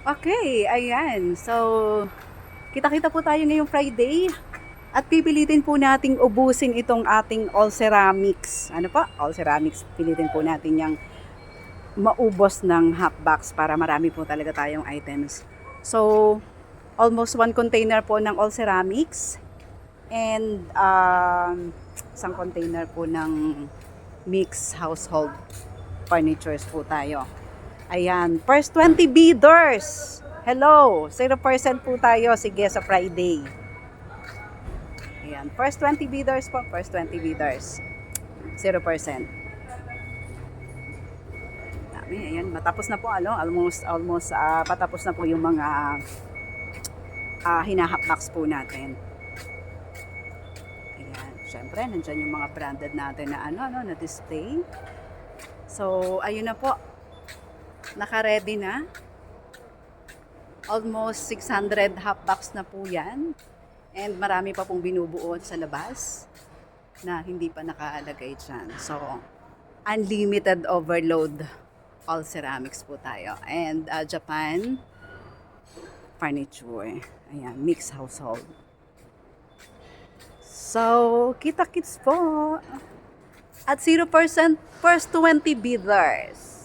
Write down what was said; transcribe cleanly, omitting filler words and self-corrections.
Okay, ayan. So, kita-kita po tayo ngayong Friday at pipilitin po nating ubusin itong ating all ceramics. Ano po? All ceramics. Pilitin po natin yung maubos ng half box para marami po talaga tayong items. So, almost one container po ng all ceramics and isang container po ng mixed household furnitures po tayo. Ayan, first 20 bidders. Hello, 0% po tayo. Sige, sa Friday. Ayan, first 20 bidders po. First 20 bidders. 0%. Dami, ayan, matapos na po, almost patapos na po yung mga hinahapbox po natin. Ayan, syempre, nandyan yung mga branded natin na na display. So, ayun na po. Naka-ready na. Almost 600 half box na po yan. And marami pa pong binubuo sa labas na hindi pa nakalagay dyan. So, unlimited overload all ceramics po tayo. And Japan furniture. Ayan, mixed household. So, kita-kits po. At 0% first 20 bidders.